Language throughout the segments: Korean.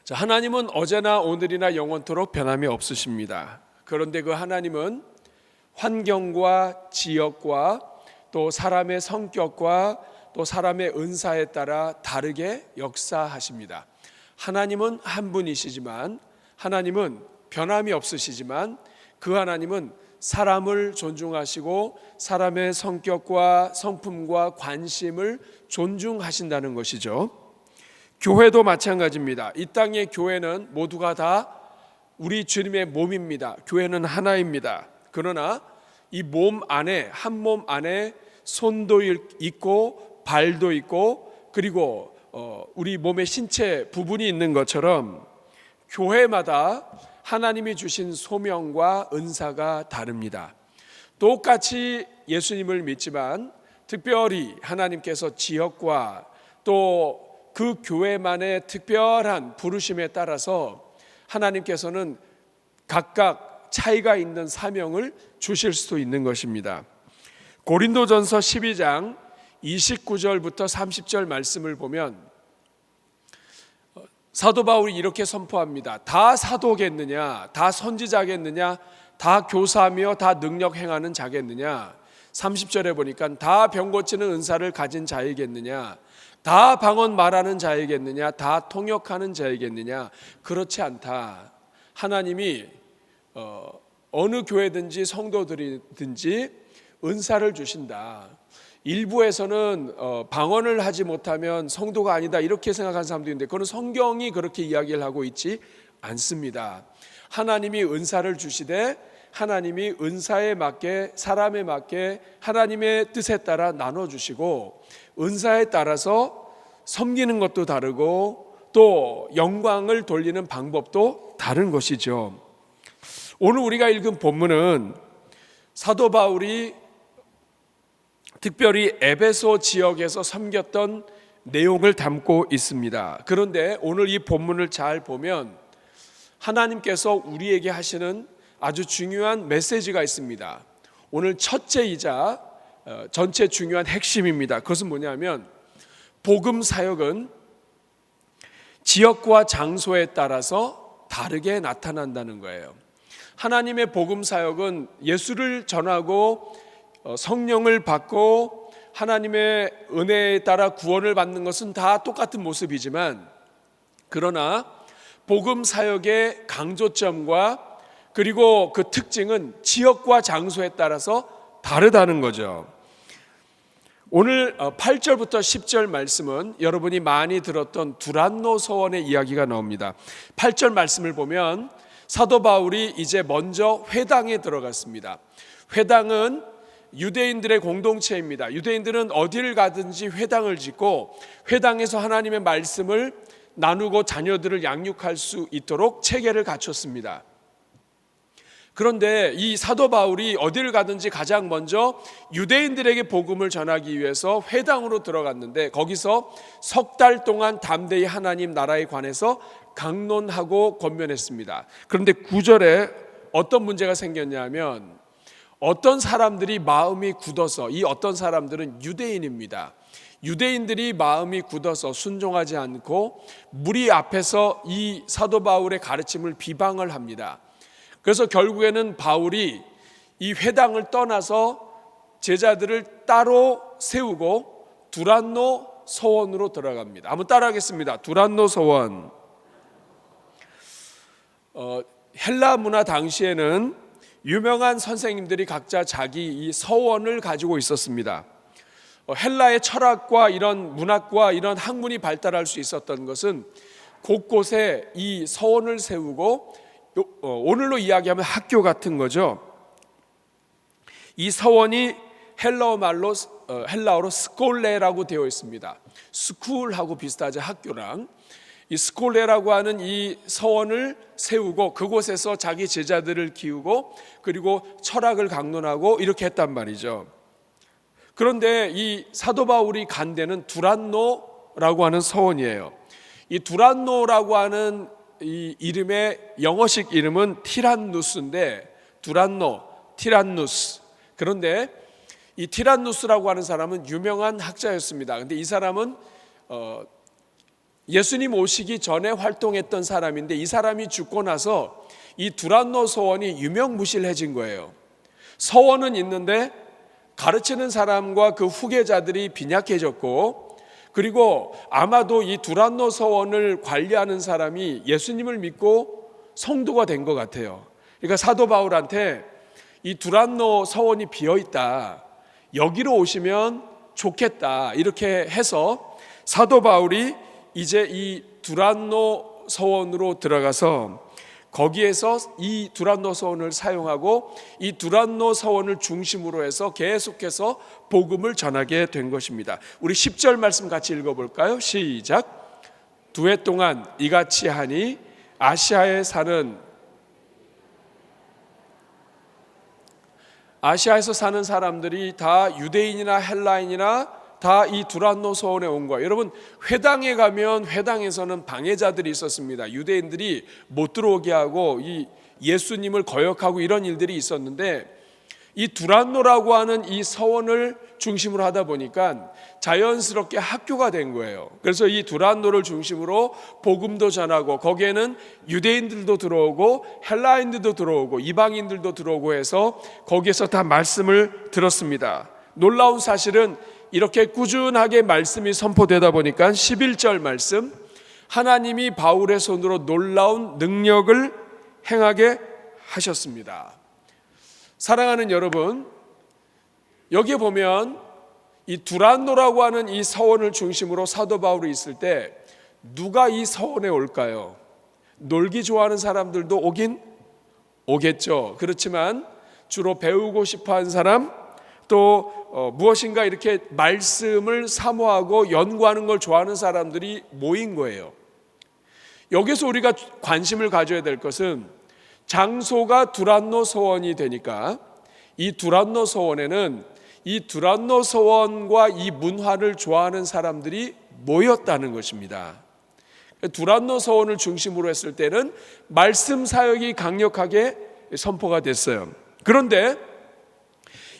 자, 하나님은 어제나 오늘이나 영원토록 변함이 없으십니다. 그런데 그 하나님은 환경과 지역과 또 사람의 성격과 또 사람의 은사에 따라 다르게 역사하십니다. 하나님은 한 분이시지만, 하나님은 변함이 없으시지만, 그 하나님은 사람을 존중하시고 사람의 성격과 성품과 관심을 존중하신다는 것이죠. 교회도 마찬가지입니다. 이 땅의 교회는 모두가 다 우리 주님의 몸입니다. 교회는 하나입니다. 그러나 이 몸 안에, 한 몸 안에 손도 있고 발도 있고 그리고 우리 몸의 신체 부분이 있는 것처럼 교회마다 하나님이 주신 소명과 은사가 다릅니다. 똑같이 예수님을 믿지만 특별히 하나님께서 지역과 또 그 교회만의 특별한 부르심에 따라서 하나님께서는 각각 차이가 있는 사명을 주실 수도 있는 것입니다. 고린도전서 12장 29절부터 30절 말씀을 보면 사도 바울이 이렇게 선포합니다. 다 사도겠느냐, 다 선지자겠느냐, 다 교사며 다 능력 행하는 자겠느냐. 30절에 보니까 다 병 고치는 은사를 가진 자이겠느냐, 다 방언 말하는 자이겠느냐, 다 통역하는 자이겠느냐. 그렇지 않다. 하나님이 어느 교회든지 성도들이든지 은사를 주신다. 일부에서는 방언을 하지 못하면 성도가 아니다 이렇게 생각하는 사람도 있는데 그건 성경이 그렇게 이야기를 하고 있지 않습니다. 하나님이 은사를 주시되 하나님이 은사에 맞게 사람에 맞게 하나님의 뜻에 따라 나눠주시고 은사에 따라서 섬기는 것도 다르고 또 영광을 돌리는 방법도 다른 것이죠. 오늘 우리가 읽은 본문은 사도 바울이 특별히 에베소 지역에서 섬겼던 내용을 담고 있습니다. 그런데 오늘 이 본문을 잘 보면 하나님께서 우리에게 하시는 아주 중요한 메시지가 있습니다. 오늘 첫째이자 전체 중요한 핵심입니다. 그것은 뭐냐면 복음 사역은 지역과 장소에 따라서 다르게 나타난다는 거예요. 하나님의 복음 사역은 예수를 전하고 성령을 받고 하나님의 은혜에 따라 구원을 받는 것은 다 똑같은 모습이지만 그러나 복음 사역의 강조점과 그리고 그 특징은 지역과 장소에 따라서 다르다는 거죠. 오늘 8절부터 10절 말씀은 여러분이 많이 들었던 두란노 서원의 이야기가 나옵니다. 8절 말씀을 보면 사도 바울이 이제 먼저 회당에 들어갔습니다. 회당은 유대인들의 공동체입니다. 유대인들은 어디를 가든지 회당을 짓고 회당에서 하나님의 말씀을 나누고 자녀들을 양육할 수 있도록 체계를 갖췄습니다. 그런데 이 사도 바울이 어디를 가든지 가장 먼저 유대인들에게 복음을 전하기 위해서 회당으로 들어갔는데 거기서 석 달 동안 담대히 하나님 나라에 관해서 강론하고 권면했습니다. 그런데 9절에 어떤 문제가 생겼냐면 어떤 사람들이 마음이 굳어서 이 어떤 사람들은 유대인입니다. 유대인들이 마음이 굳어서 순종하지 않고 무리 앞에서 이 사도 바울의 가르침을 비방을 합니다. 그래서 결국에는 바울이 이 회당을 떠나서 제자들을 따로 세우고 두란노 서원으로 들어갑니다. 한번 따라하겠습니다. 두란노 서원. 헬라 문화 당시에는 유명한 선생님들이 각자 자기 이 서원을 가지고 있었습니다. 헬라의 철학과 이런 문학과 이런 학문이 발달할 수 있었던 것은 곳곳에 이 서원을 세우고 오늘로 이야기하면 학교 같은 거죠. 이 서원이 헬라어로 스콜레라고 되어 있습니다. 스쿨하고 비슷하죠. 학교랑. 이 스콜레라고 하는 이 서원을 세우고 그곳에서 자기 제자들을 키우고 그리고 철학을 강론하고 이렇게 했단 말이죠. 그런데 이 사도 바울이 간 데는 두란노라고 하는 서원이에요. 이 두란노라고 하는 이 이름의 영어식 이름은 티란누스인데 두란노, 티란누스. 그런데 이 티란누스라고 하는 사람은 유명한 학자였습니다. 근데 이 사람은 예수님 오시기 전에 활동했던 사람인데 이 사람이 죽고 나서 이 두란노 서원이 유명무실해진 거예요. 서원은 있는데 가르치는 사람과 그 후계자들이 빈약해졌고, 그리고 아마도 이 두란노 서원을 관리하는 사람이 예수님을 믿고 성도가 된 것 같아요. 그러니까 사도 바울한테 이 두란노 서원이 비어있다, 여기로 오시면 좋겠다, 이렇게 해서 사도 바울이 이제 이 두란노 서원으로 들어가서 거기에서 이 두란노 서원을 사용하고 이 두란노 서원을 중심으로 해서 계속해서 복음을 전하게 된 것입니다. 우리 10절 말씀 같이 읽어볼까요? 시작. 2해 동안 이같이 하니 아시아에서 사는 사람들이 다 유대인이나 헬라인이나 다 이 두란노 서원에 온 거예요. 여러분, 회당에 가면 회당에서는 방해자들이 있었습니다. 유대인들이 못 들어오게 하고 이 예수님을 거역하고 이런 일들이 있었는데, 이 두란노라고 하는 이 서원을 중심으로 하다 보니까 자연스럽게 학교가 된 거예요. 그래서 이 두란노를 중심으로 복음도 전하고 거기에는 유대인들도 들어오고 헬라인들도 들어오고 이방인들도 들어오고 해서 거기에서 다 말씀을 들었습니다. 놀라운 사실은 이렇게 꾸준하게 말씀이 선포되다 보니까 11절 말씀, 하나님이 바울의 손으로 놀라운 능력을 행하게 하셨습니다. 사랑하는 여러분, 여기에 보면 이 두란노라고 하는 이 서원을 중심으로 사도 바울이 있을 때 누가 이 서원에 올까요? 놀기 좋아하는 사람들도 오긴 오겠죠. 그렇지만 주로 배우고 싶어하는 사람, 또 무엇인가 이렇게 말씀을 사모하고 연구하는 걸 좋아하는 사람들이 모인 거예요. 여기서 우리가 관심을 가져야 될 것은 장소가 두란노 서원이 되니까 이 두란노 서원에는 이 두란노 서원과 이 문화를 좋아하는 사람들이 모였다는 것입니다. 두란노 서원을 중심으로 했을 때는 말씀 사역이 강력하게 선포가 됐어요. 그런데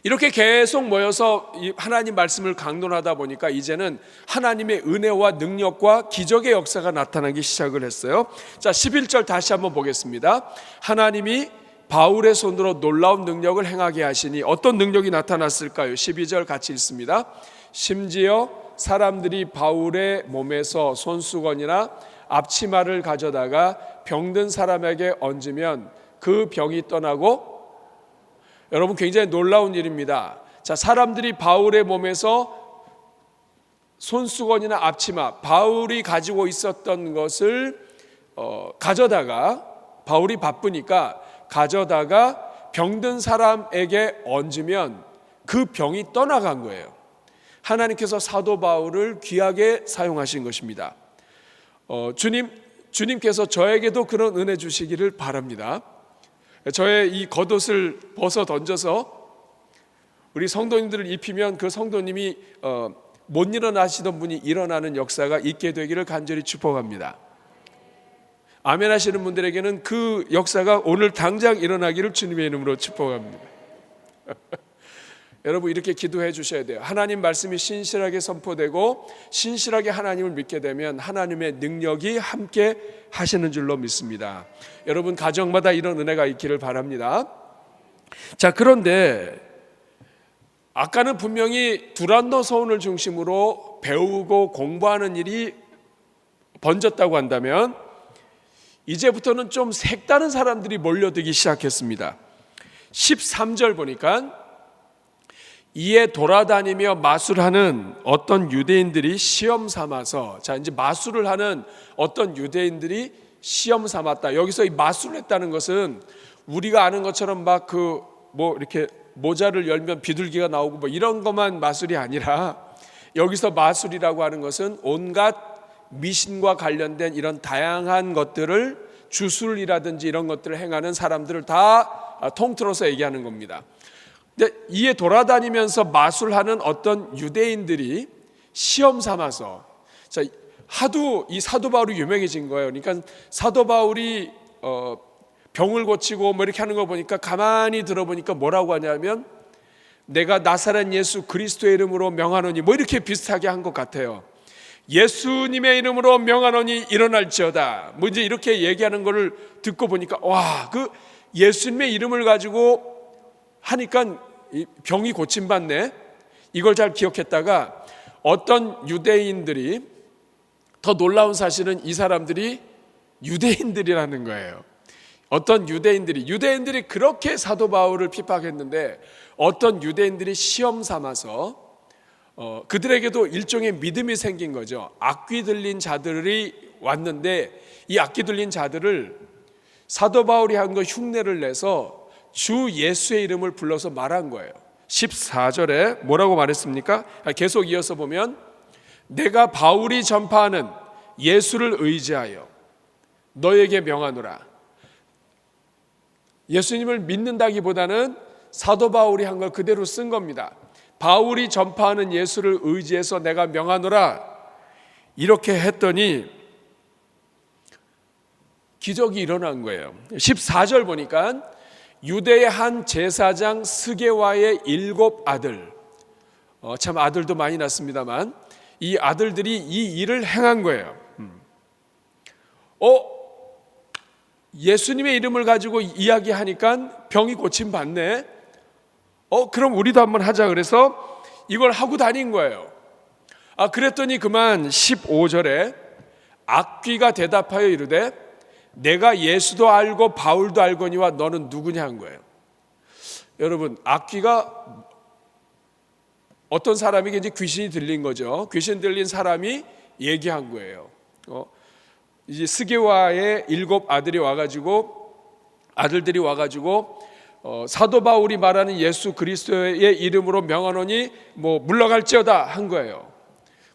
이렇게 계속 모여서 하나님 말씀을 강론하다 보니까 이제는 하나님의 은혜와 능력과 기적의 역사가 나타나기 시작을 했어요. 자, 11절 다시 한번 보겠습니다. 하나님이 바울의 손으로 놀라운 능력을 행하게 하시니 어떤 능력이 나타났을까요? 12절 같이 읽습니다. 심지어 사람들이 바울의 몸에서 손수건이나 앞치마를 가져다가 병든 사람에게 얹으면 그 병이 떠나고, 여러분 굉장히 놀라운 일입니다. 자, 사람들이 바울의 몸에서 손수건이나 앞치마, 바울이 가지고 있었던 것을 가져다가, 바울이 바쁘니까 가져다가 병든 사람에게 얹으면 그 병이 떠나간 거예요. 하나님께서 사도 바울을 귀하게 사용하신 것입니다. 주님께서 저에게도 그런 은혜 주시기를 바랍니다. 저의 이 겉옷을 벗어 던져서 우리 성도님들을 입히면 그 성도님이 못 일어나시던 분이 일어나는 역사가 있게 되기를 간절히 축복합니다. 아멘 하시는 분들에게는 그 역사가 오늘 당장 일어나기를 주님의 이름으로 축복합니다. 여러분, 이렇게 기도해 주셔야 돼요. 하나님 말씀이 신실하게 선포되고 신실하게 하나님을 믿게 되면 하나님의 능력이 함께 하시는 줄로 믿습니다. 여러분, 가정마다 이런 은혜가 있기를 바랍니다. 자, 그런데 아까는 분명히 두란노 서원을 중심으로 배우고 공부하는 일이 번졌다고 한다면 이제부터는 좀 색다른 사람들이 몰려들기 시작했습니다. 13절 보니까 이에 돌아다니며 마술하는 어떤 유대인들이 시험 삼아서, 자, 이제 마술을 하는 어떤 유대인들이 시험 삼았다. 여기서 이 마술을 했다는 것은 우리가 아는 것처럼 막 이렇게 모자를 열면 비둘기가 나오고 뭐 이런 것만 마술이 아니라, 여기서 마술이라고 하는 것은 온갖 미신과 관련된 이런 다양한 것들을, 주술이라든지 이런 것들을 행하는 사람들을 다 통틀어서 얘기하는 겁니다. 근데 이에 돌아다니면서 마술하는 어떤 유대인들이 시험 삼아서, 자, 하도 이 사도 바울이 유명해진 거예요. 그러니까 사도 바울이 병을 고치고 뭐 이렇게 하는 거 보니까 가만히 들어보니까 뭐라고 하냐면 내가 나사렛 예수 그리스도의 이름으로 명하노니 뭐 이렇게 비슷하게 한 것 같아요. 예수님의 이름으로 명하노니 일어날지어다. 뭐 이제 이렇게 얘기하는 거를 듣고 보니까 와, 그 예수님의 이름을 가지고 하니까 병이 고침받네. 이걸 잘 기억했다가 어떤 유대인들이, 더 놀라운 사실은 이 사람들이 유대인들이라는 거예요. 어떤 유대인들이 그렇게 사도 바울을 핍박했는데 어떤 유대인들이 시험 삼아서 그들에게도 일종의 믿음이 생긴 거죠. 악귀 들린 자들이 왔는데 이 악귀 들린 자들을 사도 바울이 한 거 흉내를 내서 주 예수의 이름을 불러서 말한 거예요. 14절에 뭐라고 말했습니까? 계속 이어서 보면 내가 바울이 전파하는 예수를 의지하여 너에게 명하노라. 예수님을 믿는다기보다는 사도 바울이 한 걸 그대로 쓴 겁니다. 바울이 전파하는 예수를 의지해서 내가 명하노라. 이렇게 했더니 기적이 일어난 거예요. 14절 보니까 유대의 한 제사장 스게와의 7 아들, 참 아들도 많이 낳습니다만 이 아들들이 이 일을 행한 거예요. 예수님의 이름을 가지고 이야기하니까 병이 고침받네. 그럼 우리도 한번 하자. 그래서 이걸 하고 다닌 거예요. 그랬더니 그만 15절에 악귀가 대답하여 이르되 내가 예수도 알고 바울도 알거니와 너는 누구냐 한 거예요. 여러분, 악귀가 어떤 사람에게 이제 귀신이 들린 거죠. 귀신 들린 사람이 얘기한 거예요. 이제 스게와의 7 아들들이 와가지고 사도 바울이 말하는 예수 그리스도의 이름으로 명하노니 뭐 물러갈지어다 한 거예요.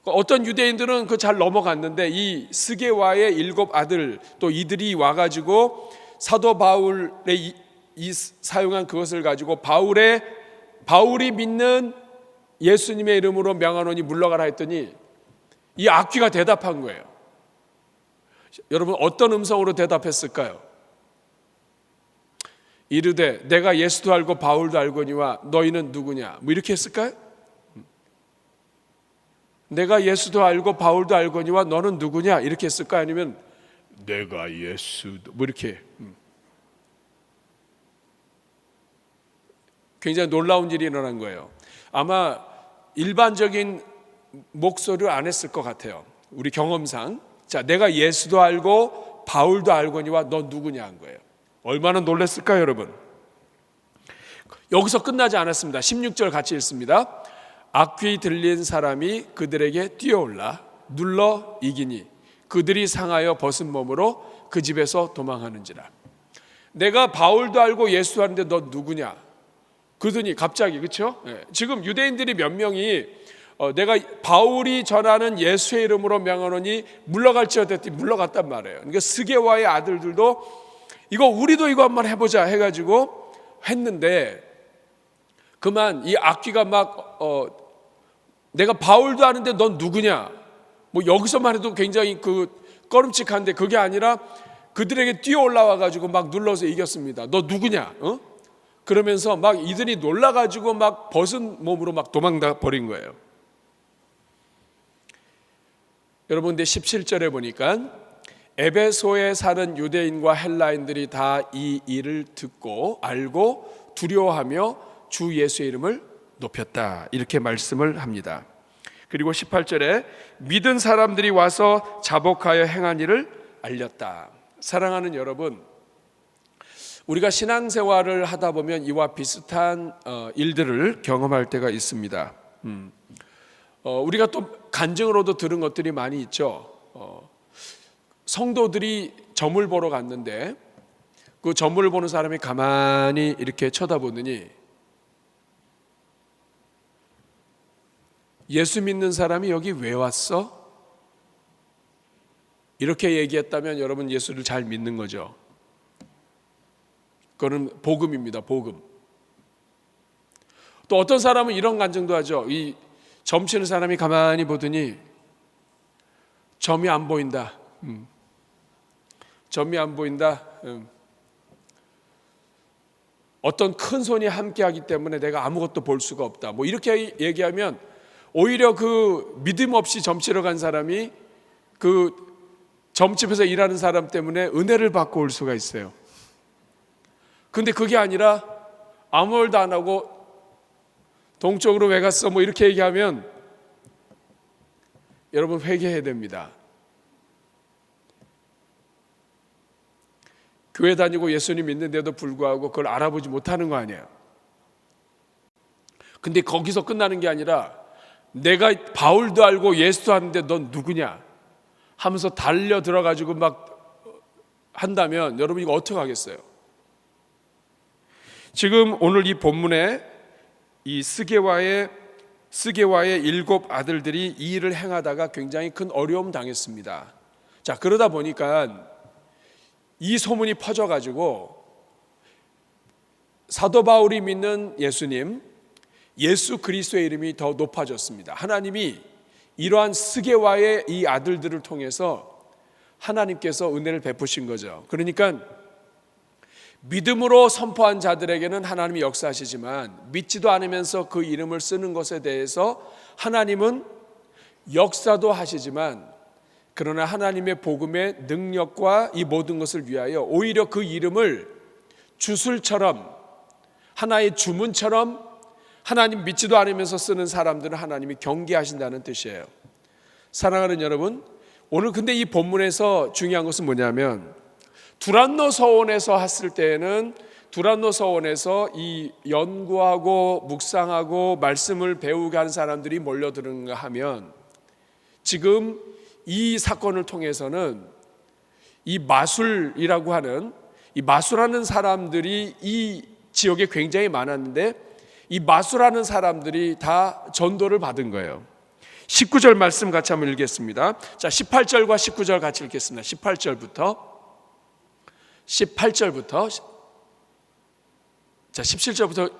어떤 유대인들은 그 잘 넘어갔는데 이 스게와의 7 아들 또 이들이 와가지고 사도 바울의 이 사용한 그것을 가지고 바울이 믿는 예수님의 이름으로 명하노니 물러가라 했더니 이 악귀가 대답한 거예요. 여러분, 어떤 음성으로 대답했을까요? 이르되 내가 예수도 알고 바울도 알거니와 너희는 누구냐, 뭐 이렇게 했을까요? 내가 예수도 알고 바울도 알거니와 너는 누구냐 이렇게 했을까요? 아니면 내가 예수도 뭐 이렇게. 굉장히 놀라운 일이 일어난 거예요. 아마 일반적인 목소리를 안 했을 것 같아요. 우리 경험상. 자, 내가 예수도 알고 바울도 알거니와 너 누구냐 한 거예요. 얼마나 놀랐을까요, 여러분? 여기서 끝나지 않았습니다. 16절 같이 읽습니다. 악귀 들린 사람이 그들에게 뛰어올라 눌러 이기니 그들이 상하여 벗은 몸으로 그 집에서 도망하는지라. 내가 바울도 알고 예수도 아는데 너 누구냐? 그러더니 갑자기, 그렇죠? 지금 유대인들이 몇 명이 내가 바울이 전하는 예수의 이름으로 명하노니 물러갈지어다 했더니 물러갔단 말이에요. 그러니까 스게와의 아들들도 우리도 이거 한번 해보자 해가지고 했는데 그만 이 악귀가 막 내가 바울도 아는데 넌 누구냐? 뭐 여기서만 해도 굉장히 꺼름칙한데 그게 아니라 그들에게 뛰어 올라와 가지고 막 눌러서 이겼습니다. 너 누구냐? 그러면서 막 이들이 놀라 가지고 막 벗은 몸으로 막 도망가 버린 거예요. 여러분, 근데 17절에 보니까 에베소에 사는 유대인과 헬라인들이 다 이 일을 듣고 알고 두려워하며 주 예수의 이름을 높였다. 이렇게 말씀을 합니다. 그리고 18절에 믿은 사람들이 와서 자복하여 행한 일을 알렸다. 사랑하는 여러분, 우리가 신앙생활을 하다 보면 이와 비슷한 일들을 경험할 때가 있습니다. 우리가 또 간증으로도 들은 것들이 많이 있죠. 성도들이 점을 보러 갔는데 그 점을 보는 사람이 가만히 이렇게 쳐다보더니 예수 믿는 사람이 여기 왜 왔어? 이렇게 얘기했다면 여러분 예수를 잘 믿는 거죠. 그거는 복음입니다. 복음. 또 어떤 사람은 이런 간증도 하죠. 이 점치는 사람이 가만히 보더니 점이 안 보인다. 점이 안 보인다. 어떤 큰 손이 함께하기 때문에 내가 아무것도 볼 수가 없다. 뭐 이렇게 얘기하면 오히려 그 믿음 없이 점치러 간 사람이 그 점집에서 일하는 사람 때문에 은혜를 받고 올 수가 있어요. 근데 그게 아니라 아무 말도 안 하고 동쪽으로 왜 갔어? 뭐 이렇게 얘기하면 여러분 회개해야 됩니다. 교회 다니고 예수님 믿는데도 불구하고 그걸 알아보지 못하는 거 아니에요. 근데 거기서 끝나는 게 아니라 내가 바울도 알고 예수도 아는데 넌 누구냐 하면서 달려 들어가지고 막 한다면 여러분 이거 어떻게 하겠어요? 지금 오늘 이 본문에 이 스게와의 7 아들들이 이 일을 행하다가 굉장히 큰 어려움 당했습니다. 자, 그러다 보니까 이 소문이 퍼져가지고 사도 바울이 믿는 예수님, 예수 그리스도의 이름이 더 높아졌습니다. 하나님이 이러한 스게와의 이 아들들을 통해서 하나님께서 은혜를 베푸신 거죠. 그러니까 믿음으로 선포한 자들에게는 하나님이 역사하시지만 믿지도 않으면서 그 이름을 쓰는 것에 대해서 하나님은 역사도 하시지만 그러나 하나님의 복음의 능력과 이 모든 것을 위하여 오히려 그 이름을 주술처럼 하나의 주문처럼 하나님 믿지도 않으면서 쓰는 사람들은 하나님이 경계하신다는 뜻이에요. 사랑하는 여러분, 오늘 근데 이 본문에서 중요한 것은 뭐냐면 두란노 서원에서 했을 때에는 두란노 서원에서 이 연구하고 묵상하고 말씀을 배우게 하는 사람들이 몰려드는가 하면 지금 이 사건을 통해서는 이 마술이라고 하는 이 마술하는 사람들이 이 지역에 굉장히 많았는데 이 마술하는 사람들이 다 전도를 받은 거예요. 19절 말씀 같이 한번 읽겠습니다. 자, 18절과 19절 같이 읽겠습니다. 18절부터 자, 17절부터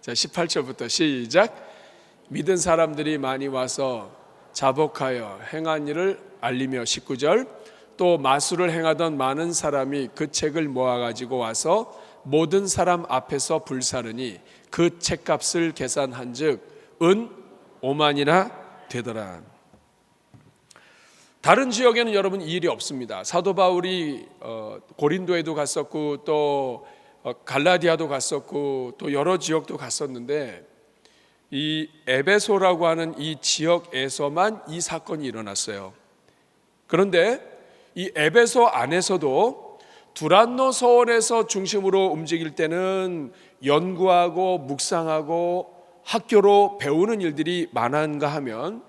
자, 18절부터 시작. 믿은 사람들이 많이 와서 자복하여 행한 일을 알리며 19절 또 마술을 행하던 많은 사람이 그 책을 모아가지고 와서 모든 사람 앞에서 불사르니 그 책값을 계산한 즉은 5만이나 되더라. 다른 지역에는 여러분 이 일이 없습니다. 사도 바울이 고린도에도 갔었고 또 갈라디아도 갔었고 또 여러 지역도 갔었는데 이 에베소라고 하는 이 지역에서만 이 사건이 일어났어요. 그런데 이 에베소 안에서도 두란노 서원에서 중심으로 움직일 때는 연구하고 묵상하고 학교로 배우는 일들이 많은가 하면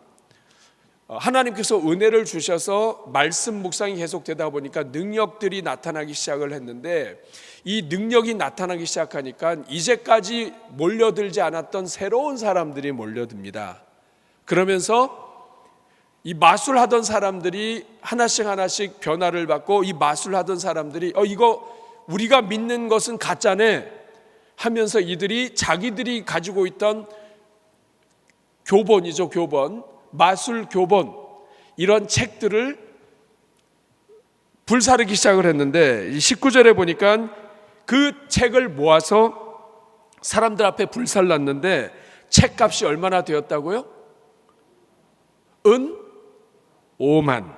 하나님께서 은혜를 주셔서 말씀 묵상이 계속되다 보니까 능력들이 나타나기 시작을 했는데 이 능력이 나타나기 시작하니까 이제까지 몰려들지 않았던 새로운 사람들이 몰려듭니다. 그러면서 이 마술하던 사람들이 하나씩 변화를 받고 이 마술하던 사람들이 이거 우리가 믿는 것은 가짜네 하면서 이들이 자기들이 가지고 있던 교본이죠, 교본, 마술 교본 이런 책들을 불사르기 시작을 했는데 19절에 보니까 그 책을 모아서 사람들 앞에 불살랐는데 책값이 얼마나 되었다고요? 은 5만.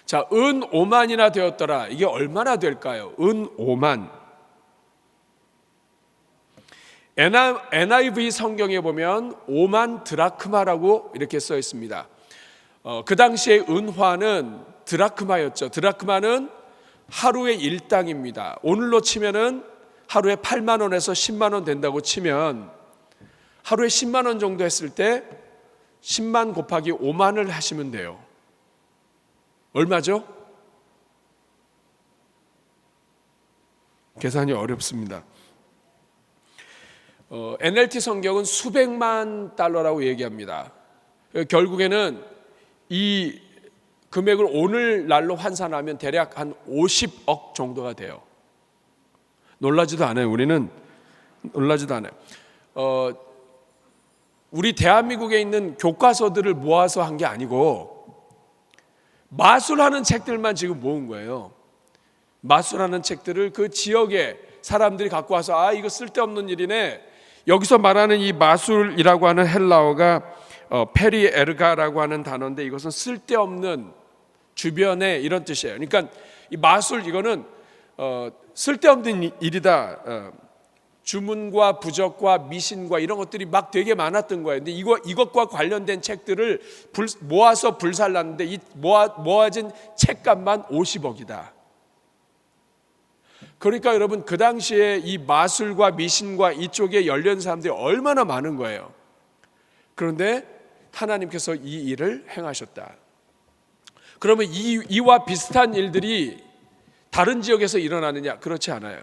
자, 은 5만이나 되었더라. 이게 얼마나 될까요? 은 5만. NIV 성경에 보면 5만 드라크마라고 이렇게 써 있습니다. 그 당시에 은화는 드라크마였죠. 드라크마는 하루의 일당입니다. 오늘로 치면은 하루에 8만 원에서 10만 원 된다고 치면 하루에 10만 원 정도 했을 때 10만 곱하기 5만을 하시면 돼요. 얼마죠? 계산이 어렵습니다. NLT 성경은 수백만 달러라고 얘기합니다. 결국에는 이 금액을 오늘날로 환산하면 대략 한 50억 정도가 돼요. 놀라지도 않아요. 우리는 놀라지도 않아요. 우리 대한민국에 있는 교과서들을 모아서 한 게 아니고 마술하는 책들만 지금 모은 거예요. 마술하는 책들을 그 지역에 사람들이 갖고 와서 이거 쓸데없는 일이네, 여기서 말하는 이 마술이라고 하는 헬라어가 페리에르가라고 하는 단어인데, 이것은 쓸데없는, 주변에, 이런 뜻이에요. 그러니까 이 마술, 이거는 쓸데없는 일이다. 주문과 부적과 미신과 이런 것들이 막 되게 많았던 거예요. 근데 이것과 관련된 책들을 모아서 불살랐는데, 이 모아진 책값만 50억이다. 그러니까 여러분, 그 당시에 이 마술과 미신과 이쪽에 열린 사람들이 얼마나 많은 거예요. 그런데 하나님께서 이 일을 행하셨다. 그러면 이와 비슷한 일들이 다른 지역에서 일어나느냐? 그렇지 않아요.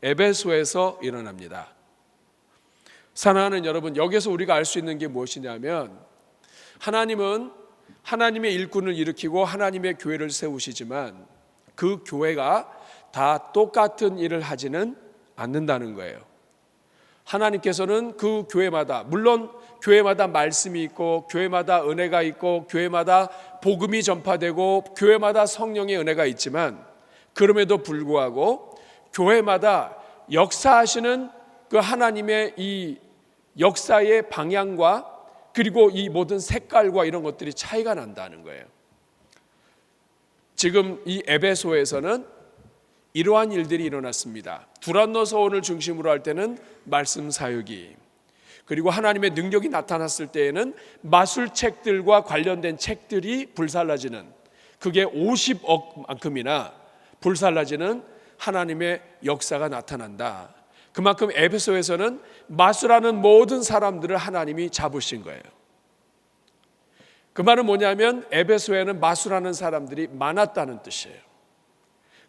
에베소에서 일어납니다. 사랑하는 여러분, 여기서 우리가 알 수 있는 게 무엇이냐면, 하나님은 하나님의 일꾼을 일으키고 하나님의 교회를 세우시지만 그 교회가 다 똑같은 일을 하지는 않는다는 거예요. 하나님께서는 그 교회마다, 물론 교회마다 말씀이 있고 교회마다 은혜가 있고 교회마다 복음이 전파되고 교회마다 성령의 은혜가 있지만, 그럼에도 불구하고 교회마다 역사하시는 그 하나님의 이 역사의 방향과 그리고 이 모든 색깔과 이런 것들이 차이가 난다는 거예요. 지금 이 에베소에서는 이러한 일들이 일어났습니다. 두란노서원을 중심으로 할 때는 말씀 사역이, 그리고 하나님의 능력이 나타났을 때에는 마술책들과 관련된 책들이 불살라지는, 그게 50억만큼이나 불살라지는 하나님의 역사가 나타난다. 그만큼 에베소에서는 마술하는 모든 사람들을 하나님이 잡으신 거예요. 그 말은 뭐냐면, 에베소에는 마술하는 사람들이 많았다는 뜻이에요.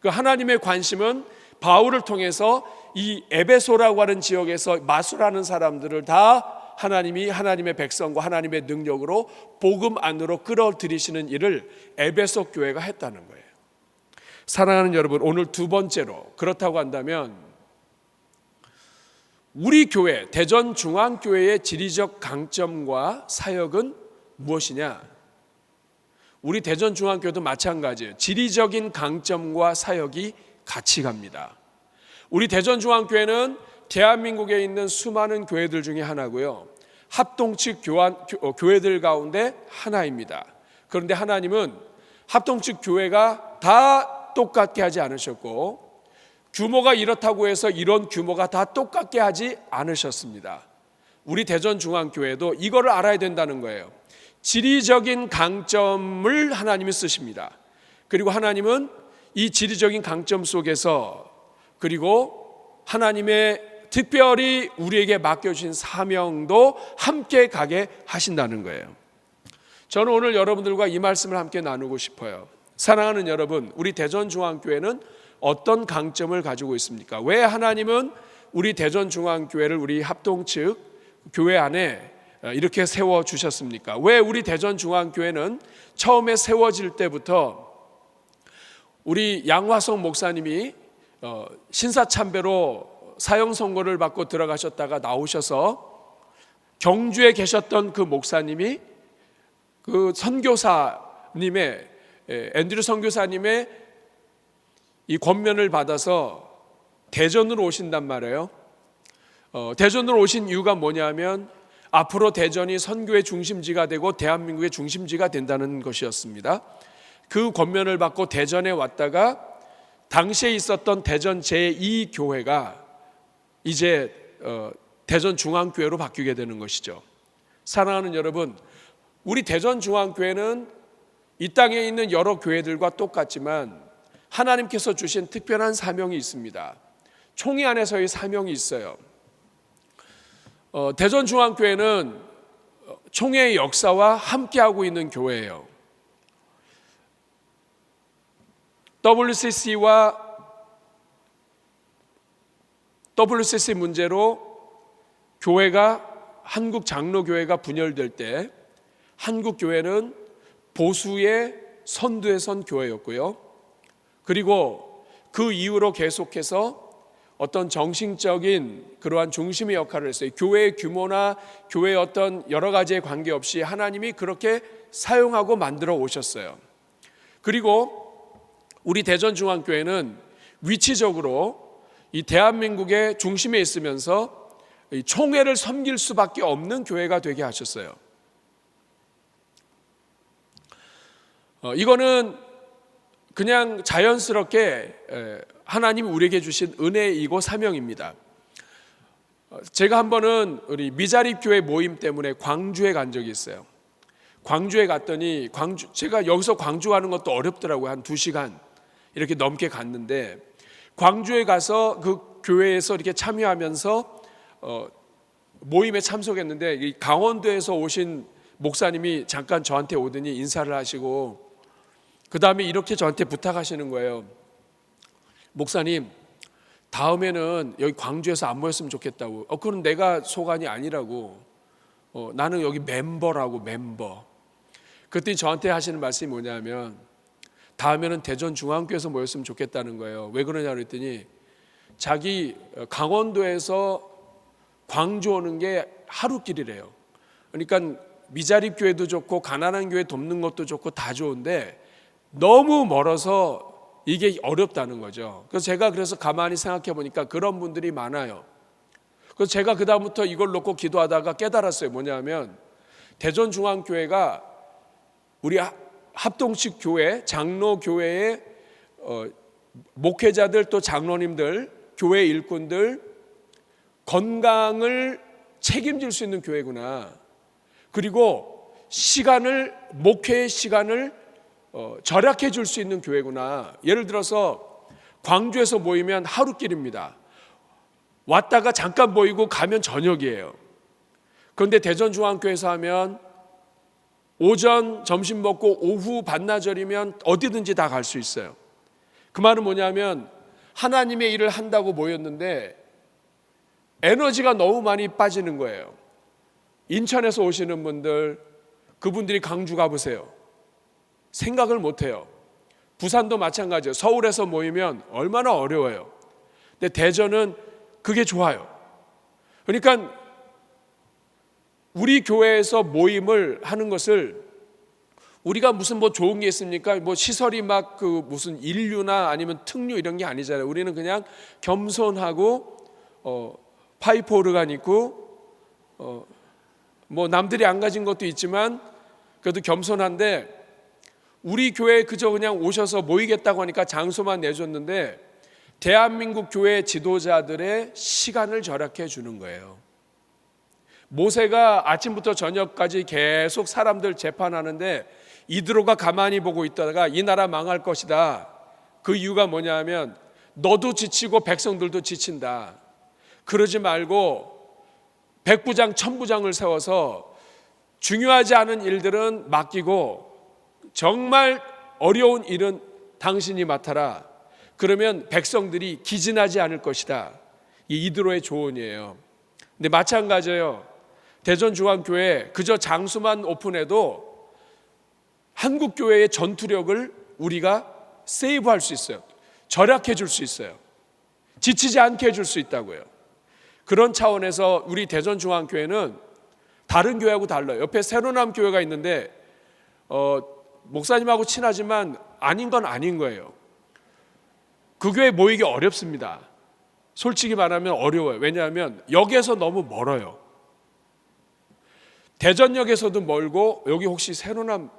그 하나님의 관심은 바울을 통해서 이 에베소라고 하는 지역에서 마술하는 사람들을 다 하나님이 하나님의 백성과 하나님의 능력으로 복음 안으로 끌어들이시는 일을 에베소 교회가 했다는 거예요. 사랑하는 여러분, 오늘 두 번째로, 그렇다고 한다면 우리 교회, 대전중앙교회의 지리적 강점과 사역은 무엇이냐? 우리 대전중앙교회도 마찬가지예요. 지리적인 강점과 사역이 같이 갑니다. 우리 대전중앙교회는 대한민국에 있는 수많은 교회들 중에 하나고요, 합동측 교회들 가운데 하나입니다. 그런데 하나님은 합동측 교회가 다 똑같게 하지 않으셨고, 규모가 이렇다고 해서 이런 규모가 다 똑같게 하지 않으셨습니다. 우리 대전중앙교회도 이거를 알아야 된다는 거예요. 지리적인 강점을 하나님이 쓰십니다. 그리고 하나님은 이 지리적인 강점 속에서, 그리고 하나님의 특별히 우리에게 맡겨주신 사명도 함께 가게 하신다는 거예요. 저는 오늘 여러분들과 이 말씀을 함께 나누고 싶어요. 사랑하는 여러분, 우리 대전중앙교회는 어떤 강점을 가지고 있습니까? 왜 하나님은 우리 대전중앙교회를 우리 합동측 교회 안에 이렇게 세워주셨습니까? 왜 우리 대전중앙교회는 처음에 세워질 때부터 우리 양화성 목사님이 신사참배로 사형선고를 받고 들어가셨다가 나오셔서 경주에 계셨던 그 목사님이 그 선교사님의, 앤드류 선교사님의 이 권면을 받아서 대전으로 오신단 말이에요. 대전으로 오신 이유가 뭐냐면, 앞으로 대전이 선교의 중심지가 되고 대한민국의 중심지가 된다는 것이었습니다. 그 권면을 받고 대전에 왔다가 당시에 있었던 대전 제2교회가 이제 대전중앙교회로 바뀌게 되는 것이죠. 사랑하는 여러분, 우리 대전중앙교회는 이 땅에 있는 여러 교회들과 똑같지만 하나님께서 주신 특별한 사명이 있습니다. 총회 안에서의 사명이 있어요. 대전중앙교회는 총회의 역사와 함께하고 있는 교회예요. WCC 문제로 교회가, 한국 장로교회가 분열될 때 한국교회는 보수의 선두에 선 교회였고요. 그리고 그 이후로 계속해서 어떤 정신적인 그러한 중심의 역할을 했어요. 교회의 규모나 교회의 어떤 여러 가지에 관계없이 하나님이 그렇게 사용하고 만들어 오셨어요. 그리고 우리 대전중앙교회는 위치적으로 이 대한민국의 중심에 있으면서 이 총회를 섬길 수밖에 없는 교회가 되게 하셨어요. 이거는 그냥 자연스럽게 하나님이 우리에게 주신 은혜이고 사명입니다. 제가 한 번은 우리 미자립 교회 모임 때문에 광주에 간 적이 있어요. 광주에 갔더니 제가 여기서 광주 가는 것도 어렵더라고요. 한 2시간 이렇게 넘게 갔는데, 광주에 가서 그 교회에서 이렇게 참여하면서 모임에 참석했는데, 이 강원도에서 오신 목사님이 잠깐 저한테 오더니 인사를 하시고 그 다음에 이렇게 저한테 부탁하시는 거예요. 목사님, 다음에는 여기 광주에서 안 모였으면 좋겠다고. 그건 내가 소관이 아니라고. 나는 여기 멤버라고, 멤버. 그랬더니 저한테 하시는 말씀이 뭐냐면, 다음에는 대전중앙교회에서 모였으면 좋겠다는 거예요. 왜 그러냐 그랬더니, 자기 강원도에서 광주 오는 게 하루길이래요. 그러니까 미자립 교회도 좋고 가난한 교회 돕는 것도 좋고 다 좋은데 너무 멀어서 이게 어렵다는 거죠. 그래서 가만히 생각해 보니까 그런 분들이 많아요. 그래서 제가 그 다음부터 이걸 놓고 기도하다가 깨달았어요. 뭐냐면, 대전중앙교회가 우리 합동식 교회, 장로교회의 목회자들, 또 장로님들, 교회 일꾼들 건강을 책임질 수 있는 교회구나. 그리고 목회의 시간을 절약해 줄 수 있는 교회구나. 예를 들어서 광주에서 모이면 하루길입니다. 왔다가 잠깐 모이고 가면 저녁이에요. 그런데 대전중앙교회에서 하면 오전 점심 먹고 오후 반나절이면 어디든지 다 갈 수 있어요. 그 말은 뭐냐면, 하나님의 일을 한다고 모였는데 에너지가 너무 많이 빠지는 거예요. 인천에서 오시는 분들, 그분들이 광주 가보세요. 생각을 못해요. 부산도 마찬가지예요. 서울에서 모이면 얼마나 어려워요. 근데 대전은 그게 좋아요. 그러니까 우리 교회에서 모임을 하는 것을, 우리가 무슨 좋은 게 있습니까? 시설이 막 무슨 인류나 아니면 특류 이런 게 아니잖아요. 우리는 그냥 겸손하고 파이프 오르간 있고 남들이 안 가진 것도 있지만 그래도 겸손한데, 우리 교회에 그저 그냥 오셔서 모이겠다고 하니까 장소만 내줬는데 대한민국 교회 지도자들의 시간을 절약해 주는 거예요. 모세가 아침부터 저녁까지 계속 사람들 재판하는데 이드로가 가만히 보고 있다가 이 나라 망할 것이다. 그 이유가 뭐냐면, 너도 지치고 백성들도 지친다. 그러지 말고 백부장 천부장을 세워서 중요하지 않은 일들은 맡기고 정말 어려운 일은 당신이 맡아라. 그러면 백성들이 기진하지 않을 것이다. 이 이드로의 조언이에요. 근데 마찬가지예요. 대전중앙교회 그저 장수만 오픈해도 한국교회의 전투력을 우리가 세이브할 수 있어요. 절약해 줄 수 있어요. 지치지 않게 해줄 수 있다고요. 그런 차원에서 우리 대전중앙교회는 다른 교회하고 달라요. 옆에 새로남 교회가 있는데 목사님하고 친하지만 아닌 건 아닌 거예요. 그 교회 모이기 어렵습니다. 솔직히 말하면 어려워요. 왜냐하면 역에서 너무 멀어요. 대전역에서도 멀고, 여기 혹시 새로남,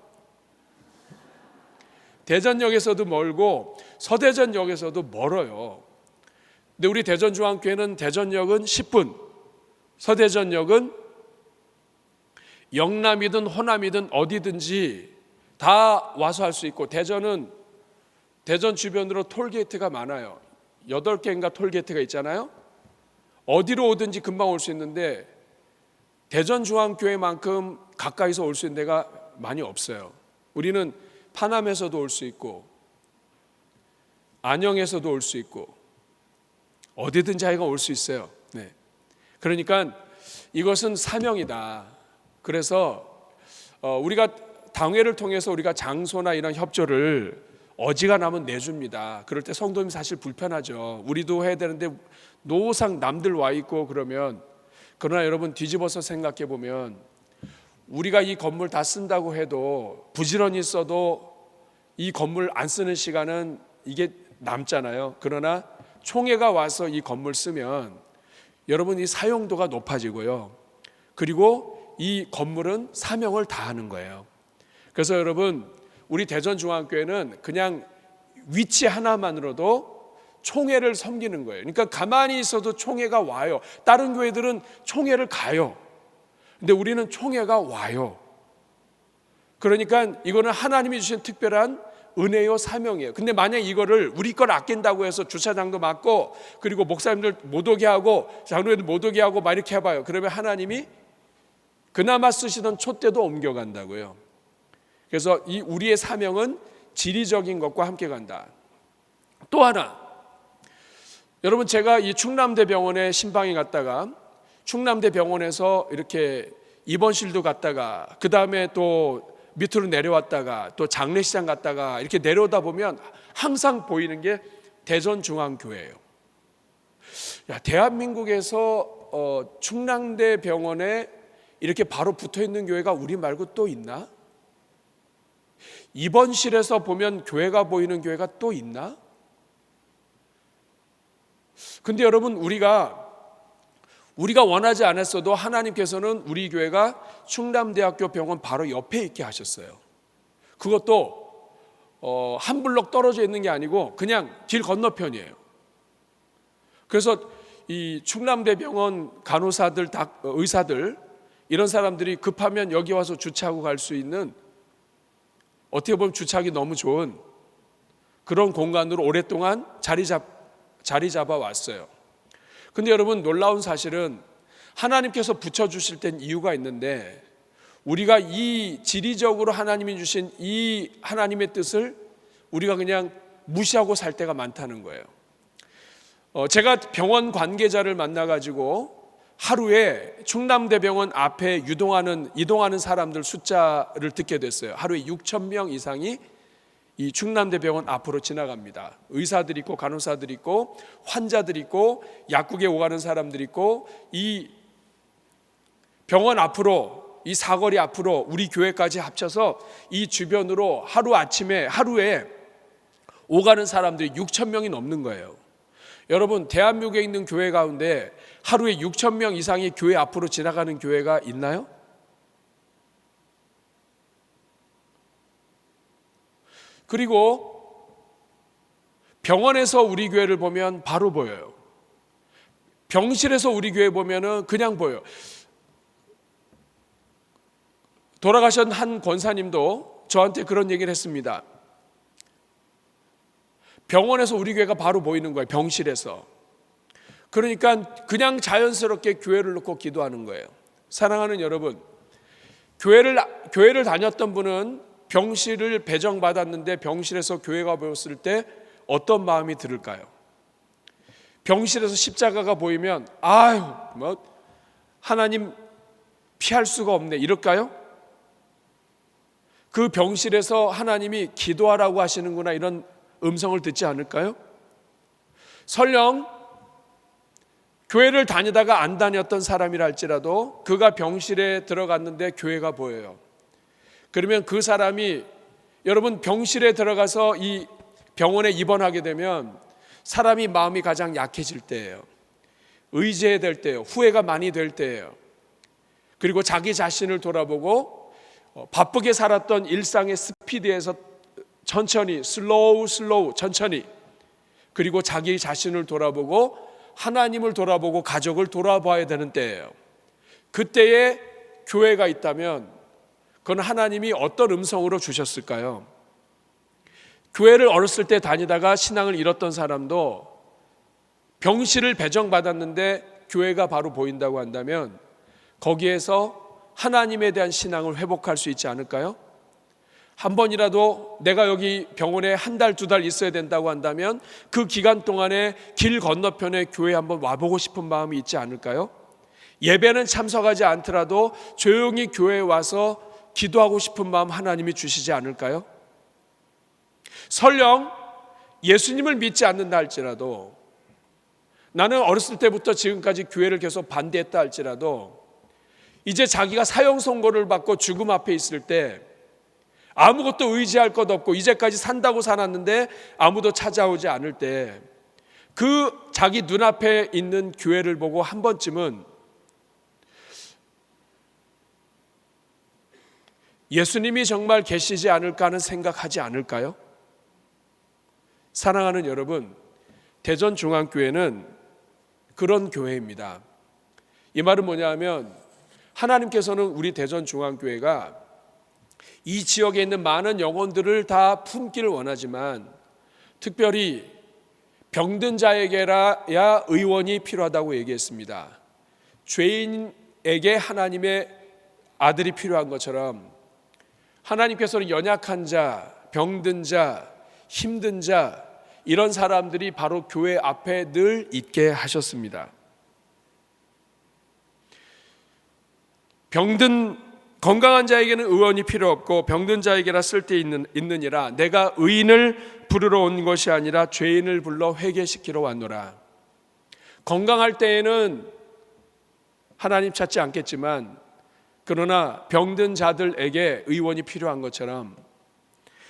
대전역에서도 멀고 서대전역에서도 멀어요. 근데 우리 대전중앙교회는 대전역은 10분, 서대전역은 영남이든 호남이든 어디든지 다 와서 할 수 있고, 대전 주변으로 톨게이트가 많아요. 8개인가 톨게이트가 있잖아요. 어디로 오든지 금방 올 수 있는데 대전중앙교회만큼 가까이서 올 수 있는 데가 많이 없어요. 우리는 파남에서도 올 수 있고 안영에서도 올 수 있고 어디든지 하여간 올 수 있어요. 네. 그러니까 이것은 사명이다. 그래서 우리가 당회를 통해서 우리가 장소나 이런 협조를 어지간하면 내줍니다. 그럴 때 성도님 사실 불편하죠. 우리도 해야 되는데 노상 남들 와 있고 그러면. 그러나 여러분 뒤집어서 생각해 보면 우리가 이 건물 다 쓴다고 해도 부지런히 써도 이 건물 안 쓰는 시간은 이게 남잖아요. 그러나 총회가 와서 이 건물 쓰면 여러분, 이 사용도가 높아지고요. 그리고 이 건물은 사명을 다하는 거예요. 그래서 여러분, 우리 대전중앙교회는 그냥 위치 하나만으로도 총회를 섬기는 거예요. 그러니까 가만히 있어도 총회가 와요. 다른 교회들은 총회를 가요. 근데 우리는 총회가 와요. 그러니까 이거는 하나님이 주신 특별한 은혜요 사명이에요. 근데 만약 이거를 우리 걸 아낀다고 해서 주차장도 막고, 그리고 목사님들 못 오게 하고, 장로님들 못 오게 하고 막 이렇게 해봐요. 그러면 하나님이 그나마 쓰시던 촛대도 옮겨간다고요. 그래서 이 우리의 사명은 지리적인 것과 함께 간다. 또 하나, 여러분, 제가 이 충남대병원에 신방에 갔다가 충남대병원에서 이렇게 입원실도 갔다가 그 다음에 또 밑으로 내려왔다가 또 장례식장 갔다가 이렇게 내려오다 보면 항상 보이는 게 대전중앙교회예요. 야, 대한민국에서 충남대병원에 이렇게 바로 붙어있는 교회가 우리 말고 또 있나? 입원실에서 보면 교회가 보이는 교회가 또 있나? 근데 여러분, 우리가 원하지 않았어도 하나님께서는 우리 교회가 충남대학교 병원 바로 옆에 있게 하셨어요. 그것도 한 블록 떨어져 있는 게 아니고 그냥 길 건너편이에요. 그래서 이 충남대병원 간호사들, 의사들, 이런 사람들이 급하면 여기 와서 주차하고 갈 수 있는, 어떻게 보면 주차하기 너무 좋은 그런 공간으로 오랫동안 자리 잡아 왔어요. 근데 여러분, 놀라운 사실은 하나님께서 붙여주실 땐 이유가 있는데, 우리가 이 지리적으로 하나님이 주신 이 하나님의 뜻을 우리가 그냥 무시하고 살 때가 많다는 거예요. 제가 병원 관계자를 만나가지고 하루에 충남대병원 앞에 이동하는 사람들 숫자를 듣게 됐어요. 하루에 6,000명 이상이 이 충남대병원 앞으로 지나갑니다. 의사들 있고 간호사들 있고 환자들 있고 약국에 오가는 사람들 있고, 이 병원 앞으로, 이 사거리 앞으로 우리 교회까지 합쳐서 이 주변으로 하루에 오가는 사람들이 6,000명이 넘는 거예요. 여러분, 대한민국에 있는 교회 가운데 하루에 6,000명 이상이 교회 앞으로 지나가는 교회가 있나요? 그리고 병원에서 우리 교회를 보면 바로 보여요. 병실에서 우리 교회 보면은 그냥 보여요. 돌아가신 한 권사님도 저한테 그런 얘기를 했습니다. 병원에서 우리 교회가 바로 보이는 거예요. 병실에서. 그러니까 그냥 자연스럽게 교회를 놓고 기도하는 거예요. 사랑하는 여러분, 교회를 다녔던 분은 병실을 배정받았는데 병실에서 교회가 보였을 때 어떤 마음이 들을까요? 병실에서 십자가가 보이면 하나님 피할 수가 없네, 이럴까요? 그 병실에서 하나님이 기도하라고 하시는구나, 이런 음성을 듣지 않을까요? 설령 교회를 다니다가 안 다녔던 사람이라 할지라도 그가 병실에 들어갔는데 교회가 보여요. 그러면 그 사람이, 여러분, 병실에 들어가서 이 병원에 입원하게 되면 사람이 마음이 가장 약해질 때예요. 의지해야 될 때예요. 후회가 많이 될 때예요. 그리고 자기 자신을 돌아보고 바쁘게 살았던 일상의 스피드에서 천천히, 슬로우 천천히, 그리고 자기 자신을 돌아보고 하나님을 돌아보고 가족을 돌아봐야 되는 때예요. 그때에 교회가 있다면 그건 하나님이 어떤 음성으로 주셨을까요? 교회를 어렸을 때 다니다가 신앙을 잃었던 사람도 병실을 배정받았는데 교회가 바로 보인다고 한다면 거기에서 하나님에 대한 신앙을 회복할 수 있지 않을까요? 한 번이라도 내가 여기 병원에 한 달, 두 달 있어야 된다고 한다면 그 기간 동안에 길 건너편에 교회 한번 와보고 싶은 마음이 있지 않을까요? 예배는 참석하지 않더라도 조용히 교회에 와서 기도하고 싶은 마음 하나님이 주시지 않을까요? 설령 예수님을 믿지 않는다 할지라도, 나는 어렸을 때부터 지금까지 교회를 계속 반대했다 할지라도, 이제 자기가 사형 선고를 받고 죽음 앞에 있을 때 아무것도 의지할 것 없고 이제까지 산다고 살았는데 아무도 찾아오지 않을 때 그 자기 눈앞에 있는 교회를 보고 한 번쯤은 예수님이 정말 계시지 않을까 하는 생각하지 않을까요? 사랑하는 여러분, 대전중앙교회는 그런 교회입니다. 이 말은 뭐냐 하면 하나님께서는 우리 대전중앙교회가 이 지역에 있는 많은 영혼들을 다 품기를 원하지만 특별히 병든 자에게야 의원이 필요하다고 얘기했습니다. 죄인에게 하나님의 아들이 필요한 것처럼 하나님께서는 연약한 자, 병든 자, 힘든 자 이런 사람들이 바로 교회 앞에 늘 있게 하셨습니다. 건강한 자에게는 의원이 필요 없고 병든 자에게나 쓸데있느니라. 내가 의인을 부르러 온 것이 아니라 죄인을 불러 회개시키러 왔노라. 건강할 때에는 하나님 찾지 않겠지만 그러나 병든 자들에게 의원이 필요한 것처럼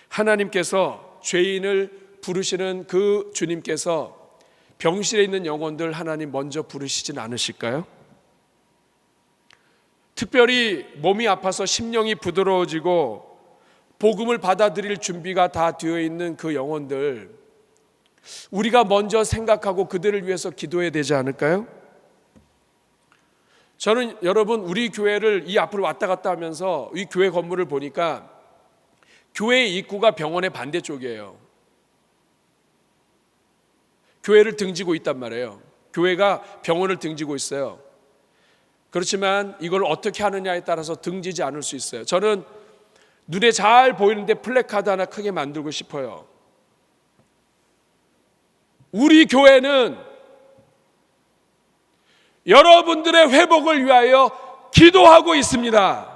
하나님께서 죄인을 부르시는 그 주님께서 병실에 있는 영혼들 하나님 먼저 부르시진 않으실까요? 특별히 몸이 아파서 심령이 부드러워지고 복음을 받아들일 준비가 다 되어 있는 그 영혼들 우리가 먼저 생각하고 그들을 위해서 기도해야 되지 않을까요? 저는 여러분 우리 교회를 이 앞으로 왔다 갔다 하면서 이 교회 건물을 보니까 교회 입구가 병원의 반대쪽이에요. 교회를 등지고 있단 말이에요. 교회가 병원을 등지고 있어요. 그렇지만 이걸 어떻게 하느냐에 따라서 등지지 않을 수 있어요. 저는 눈에 잘 보이는데 플래카드 하나 크게 만들고 싶어요. 우리 교회는 여러분들의 회복을 위하여 기도하고 있습니다.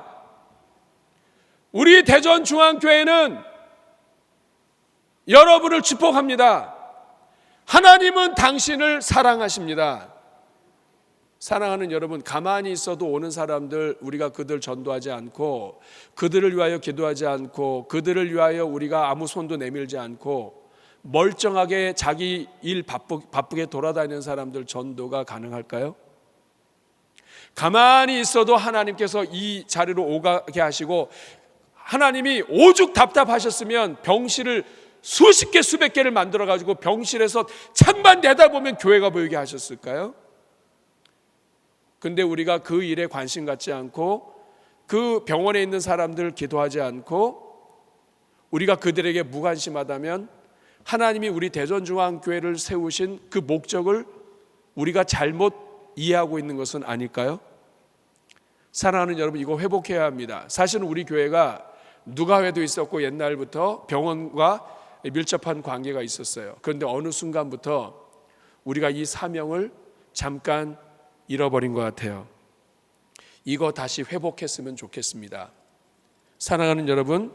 우리 대전중앙교회는 여러분을 축복합니다. 하나님은 당신을 사랑하십니다. 사랑하는 여러분, 가만히 있어도 오는 사람들 우리가 그들 전도하지 않고 그들을 위하여 기도하지 않고 그들을 위하여 우리가 아무 손도 내밀지 않고 멀쩡하게 자기 일 바쁘게 돌아다니는 사람들 전도가 가능할까요? 가만히 있어도 하나님께서 이 자리로 오가게 하시고 하나님이 오죽 답답하셨으면 병실을 수십 개 수백 개를 만들어 가지고 병실에서 창만 내다보면 교회가 보이게 하셨을까요? 근데 우리가 그 일에 관심 갖지 않고 그 병원에 있는 사람들 기도하지 않고 우리가 그들에게 무관심하다면 하나님이 우리 대전중앙교회를 세우신 그 목적을 우리가 잘못 이해하고 있는 것은 아닐까요? 사랑하는 여러분, 이거 회복해야 합니다. 사실은 우리 교회가 누가회도 있었고 옛날부터 병원과 밀접한 관계가 있었어요. 그런데 어느 순간부터 우리가 이 사명을 잠깐 잃어버린 것 같아요. 이거 다시 회복했으면 좋겠습니다. 사랑하는 여러분,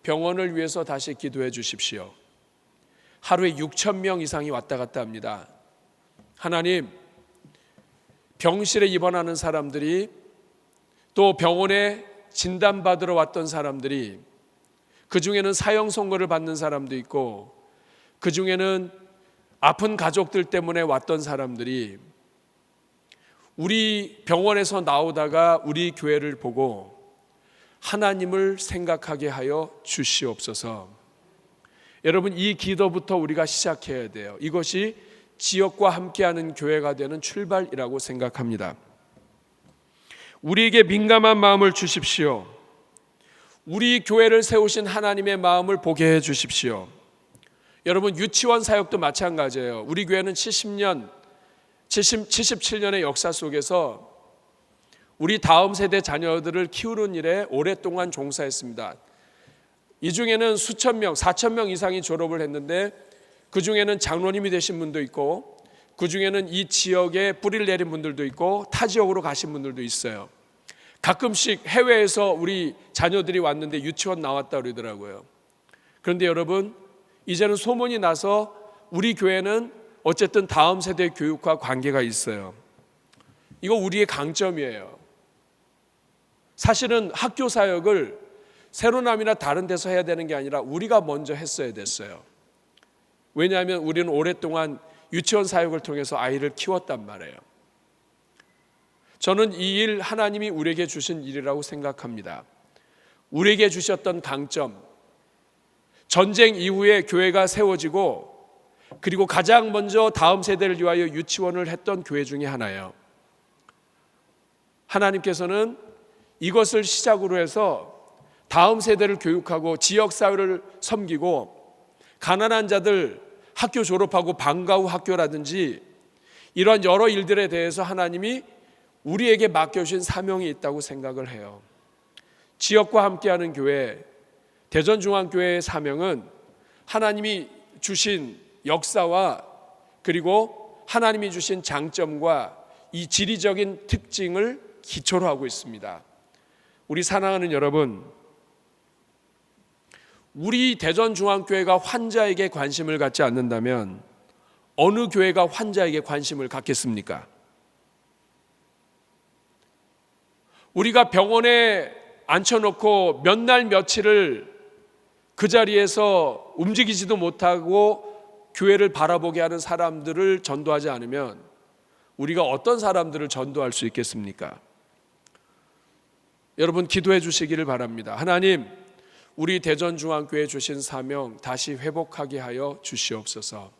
병원을 위해서 다시 기도해 주십시오. 하루에 6,000명 이상이 왔다 갔다 합니다. 하나님, 병실에 입원하는 사람들이 또 병원에 진단받으러 왔던 사람들이 그 중에는 사형 선고를 받는 사람도 있고 그 중에는 아픈 가족들 때문에 왔던 사람들이 우리 병원에서 나오다가 우리 교회를 보고 하나님을 생각하게 하여 주시옵소서. 여러분, 이 기도부터 우리가 시작해야 돼요. 이것이 지역과 함께하는 교회가 되는 출발이라고 생각합니다. 우리에게 민감한 마음을 주십시오. 우리 교회를 세우신 하나님의 마음을 보게 해 주십시오. 여러분, 유치원 사역도 마찬가지예요. 우리 교회는 77년의 역사 속에서 우리 다음 세대 자녀들을 키우는 일에 오랫동안 종사했습니다. 이 중에는 수천 명, 4천 명 이상이 졸업을 했는데 그 중에는 장로님이 되신 분도 있고 그 중에는 이 지역에 뿌리를 내린 분들도 있고 타 지역으로 가신 분들도 있어요. 가끔씩 해외에서 우리 자녀들이 왔는데 유치원 나왔다 그러더라고요. 그런데 여러분, 이제는 소문이 나서 우리 교회는 어쨌든 다음 세대 교육과 관계가 있어요. 이거 우리의 강점이에요. 사실은 학교 사역을 새로남이나 다른 데서 해야 되는 게 아니라 우리가 먼저 했어야 됐어요. 왜냐하면 우리는 오랫동안 유치원 사역을 통해서 아이를 키웠단 말이에요. 저는 이 일 하나님이 우리에게 주신 일이라고 생각합니다. 우리에게 주셨던 강점, 전쟁 이후에 교회가 세워지고 그리고 가장 먼저 다음 세대를 위하여 유치원을 했던 교회 중에 하나예요. 하나님께서는 이것을 시작으로 해서 다음 세대를 교육하고 지역사회를 섬기고 가난한 자들 학교 졸업하고 방과 후 학교라든지 이런 여러 일들에 대해서 하나님이 우리에게 맡겨주신 사명이 있다고 생각을 해요. 지역과 함께하는 교회, 대전중앙교회의 사명은 하나님이 주신 역사와 그리고 하나님이 주신 장점과 이 지리적인 특징을 기초로 하고 있습니다. 우리 사랑하는 여러분, 우리 대전중앙교회가 환자에게 관심을 갖지 않는다면 어느 교회가 환자에게 관심을 갖겠습니까? 우리가 병원에 앉혀놓고 몇 날 며칠을 그 자리에서 움직이지도 못하고 교회를 바라보게 하는 사람들을 전도하지 않으면 우리가 어떤 사람들을 전도할 수 있겠습니까? 여러분 기도해 주시기를 바랍니다. 하나님, 우리 대전중앙교회에 주신 사명 다시 회복하게 하여 주시옵소서.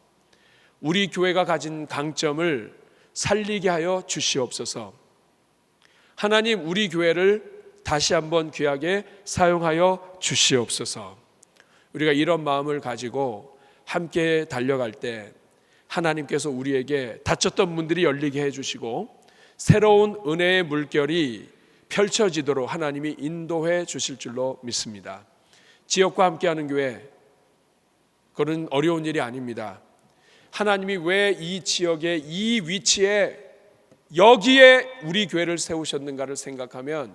우리 교회가 가진 강점을 살리게 하여 주시옵소서. 하나님, 우리 교회를 다시 한번 귀하게 사용하여 주시옵소서. 우리가 이런 마음을 가지고 함께 달려갈 때 하나님께서 우리에게 닫혔던 문들이 열리게 해주시고 새로운 은혜의 물결이 펼쳐지도록 하나님이 인도해 주실 줄로 믿습니다. 지역과 함께하는 교회, 그건 어려운 일이 아닙니다. 하나님이 왜 이 지역에 이 위치에 여기에 우리 교회를 세우셨는가를 생각하면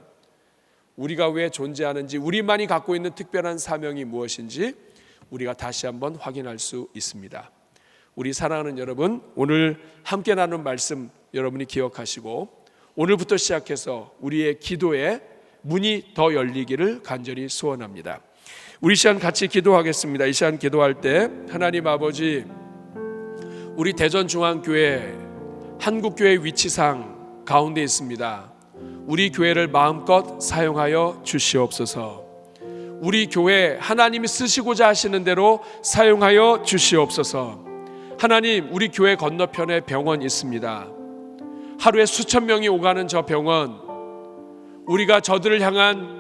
우리가 왜 존재하는지, 우리만이 갖고 있는 특별한 사명이 무엇인지 우리가 다시 한번 확인할 수 있습니다. 우리 사랑하는 여러분, 오늘 함께 나눈 말씀 여러분이 기억하시고 오늘부터 시작해서 우리의 기도에 문이 더 열리기를 간절히 소원합니다. 우리 시간 같이 기도하겠습니다. 이 시간 기도할 때 하나님 아버지, 우리 대전중앙교회 한국교회 위치상 가운데 있습니다. 우리 교회를 마음껏 사용하여 주시옵소서. 우리 교회 하나님이 쓰시고자 하시는 대로 사용하여 주시옵소서. 하나님, 우리 교회 건너편에 병원 있습니다. 하루에 수천 명이 오가는 저 병원, 우리가 저들을 향한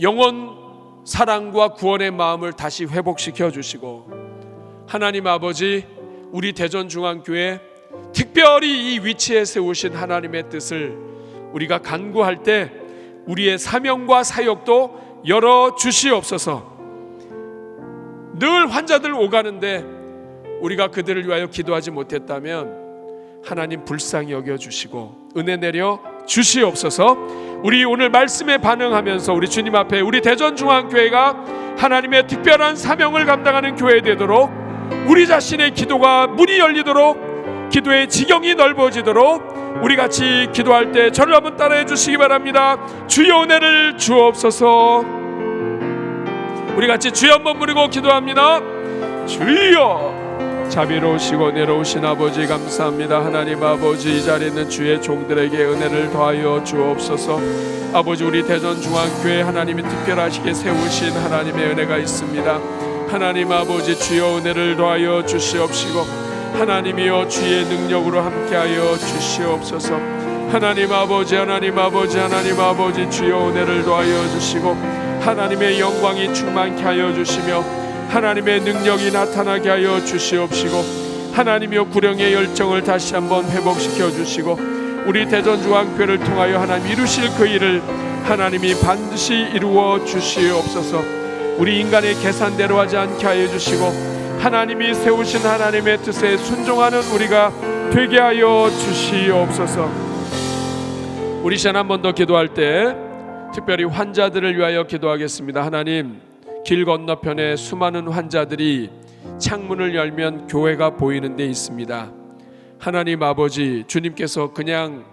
영혼 사랑과 구원의 마음을 다시 회복시켜 주시고, 하나님 아버지, 우리 대전중앙교회 특별히 이 위치에 세우신 하나님의 뜻을 우리가 간구할 때 우리의 사명과 사역도 열어 주시옵소서. 늘 환자들 오가는데 우리가 그들을 위하여 기도하지 못했다면 하나님 불쌍히 여겨주시고 은혜 내려 주시옵소서. 우리 오늘 말씀에 반응하면서 우리 주님 앞에 우리 대전중앙교회가 하나님의 특별한 사명을 감당하는 교회 되도록, 우리 자신의 기도가 문이 열리도록, 기도의 지경이 넓어지도록 우리 같이 기도할 때 저를 한번 따라해 주시기 바랍니다. 주여 은혜를 주옵소서. 우리 같이 주여 한번 부르고 기도합니다. 주여. 자비로우시고 내려오신 아버지 감사합니다. 하나님 아버지, 이 자리에 있는 주의 종들에게 은혜를 더하여 주옵소서. 아버지, 우리 대전중앙교회 하나님이 특별하시게 세우신 하나님의 은혜가 있습니다. 하나님 아버지, 주여 은혜를 더하여 주시옵시고 하나님이여 주의 능력으로 함께하여 주시옵소서. 하나님 아버지, 하나님 아버지, 하나님 아버지, 주여 은혜를 더하여 주시고 하나님의 영광이 충만케 하여 주시며 하나님의 능력이 나타나게 하여 주시옵시고 하나님이여 구령의 열정을 다시 한번 회복시켜 주시고 우리 대전중앙교회를 통하여 하나님 이루실 그 일을 하나님이 반드시 이루어 주시옵소서. 우리 인간의 계산대로 하지 않게 하여 주시고 하나님이 세우신 하나님의 뜻에 순종하는 우리가 되게 하여 주시옵소서. 우리 시간 한 번 더 기도할 때 특별히 환자들을 위하여 기도하겠습니다. 하나님, 길 건너편에 수많은 환자들이 창문을 열면 교회가 보이는 데 있습니다. 하나님 아버지, 주님께서 그냥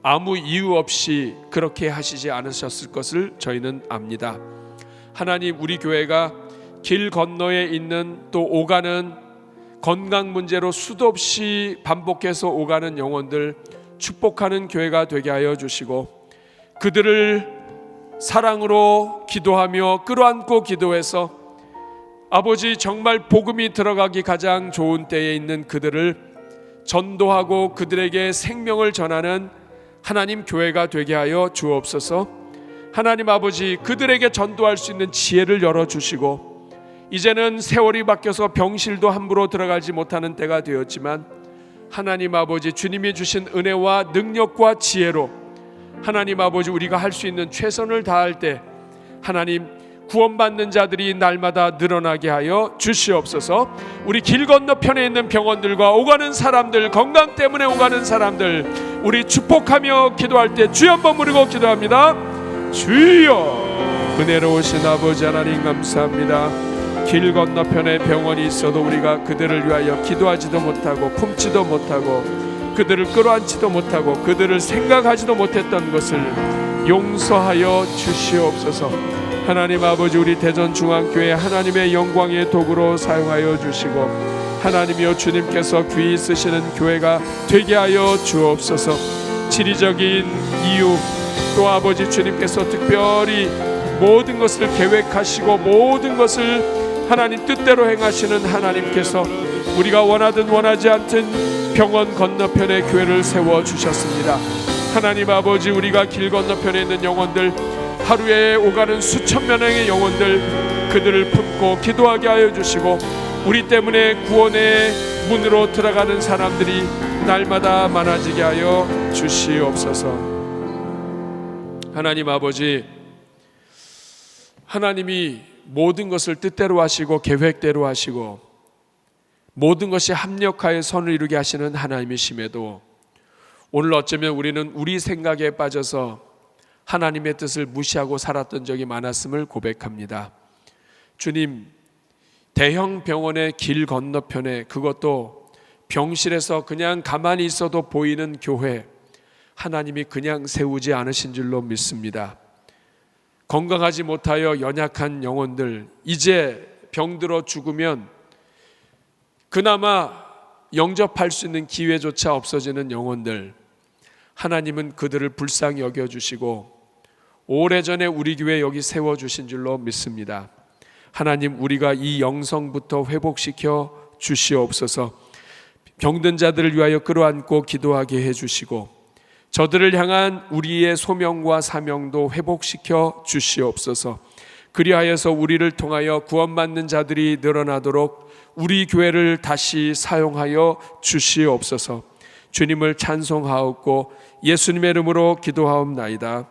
아무 이유 없이 그렇게 하시지 않으셨을 것을 저희는 압니다. 하나님, 우리 교회가 길 건너에 있는 또 오가는 건강 문제로 수도 없이 반복해서 오가는 영혼들 축복하는 교회가 되게 하여 주시고, 그들을 사랑으로 기도하며 끌어안고 기도해서 아버지 정말 복음이 들어가기 가장 좋은 때에 있는 그들을 전도하고 그들에게 생명을 전하는 하나님 교회가 되게 하여 주옵소서. 하나님 아버지, 그들에게 전도할 수 있는 지혜를 열어주시고, 이제는 세월이 바뀌어서 병실도 함부로 들어가지 못하는 때가 되었지만 하나님 아버지, 주님이 주신 은혜와 능력과 지혜로 하나님 아버지, 우리가 할 수 있는 최선을 다할 때 하나님 구원받는 자들이 날마다 늘어나게 하여 주시옵소서. 우리 길 건너편에 있는 병원들과 오가는 사람들, 건강 때문에 오가는 사람들, 우리 축복하며 기도할 때 주여 한번 부르고 기도합니다. 주여. 은혜로우신 아버지 하나님 감사합니다. 길 건너편에 병원이 있어도 우리가 그들을 위하여 기도하지도 못하고 품지도 못하고 그들을 끌어안지도 못하고 그들을 생각하지도 못했던 것을 용서하여 주시옵소서. 하나님 아버지, 우리 대전중앙교회 하나님의 영광의 도구로 사용하여 주시고, 하나님이여 주님께서 귀히 쓰시는 교회가 되게 하여 주옵소서. 지리적인 이유 또 아버지 주님께서 특별히 모든 것을 계획하시고 모든 것을 하나님 뜻대로 행하시는 하나님께서 우리가 원하든 원하지 않든 병원 건너편에 교회를 세워주셨습니다. 하나님 아버지, 우리가 길 건너편에 있는 영혼들, 하루에 오가는 수천 명의 영혼들, 그들을 품고 기도하게 하여 주시고, 우리 때문에 구원의 문으로 들어가는 사람들이 날마다 많아지게 하여 주시옵소서. 하나님 아버지, 하나님이 모든 것을 뜻대로 하시고 계획대로 하시고 모든 것이 합력하여 선을 이루게 하시는 하나님이심에도 오늘 어쩌면 우리는 우리 생각에 빠져서 하나님의 뜻을 무시하고 살았던 적이 많았음을 고백합니다. 주님, 대형 병원의 길 건너편에, 그것도 병실에서 그냥 가만히 있어도 보이는 교회, 하나님이 그냥 세우지 않으신 줄로 믿습니다. 건강하지 못하여 연약한 영혼들, 이제 병들어 죽으면 그나마 영접할 수 있는 기회조차 없어지는 영혼들, 하나님은 그들을 불쌍히 여겨주시고 오래전에 우리 교회 여기 세워주신 줄로 믿습니다. 하나님, 우리가 이 영성부터 회복시켜 주시옵소서. 병든 자들을 위하여 끌어안고 기도하게 해주시고 저들을 향한 우리의 소명과 사명도 회복시켜 주시옵소서. 그리하여서 우리를 통하여 구원받는 자들이 늘어나도록 우리 교회를 다시 사용하여 주시옵소서. 주님을 찬송하옵고 예수님의 이름으로 기도하옵나이다.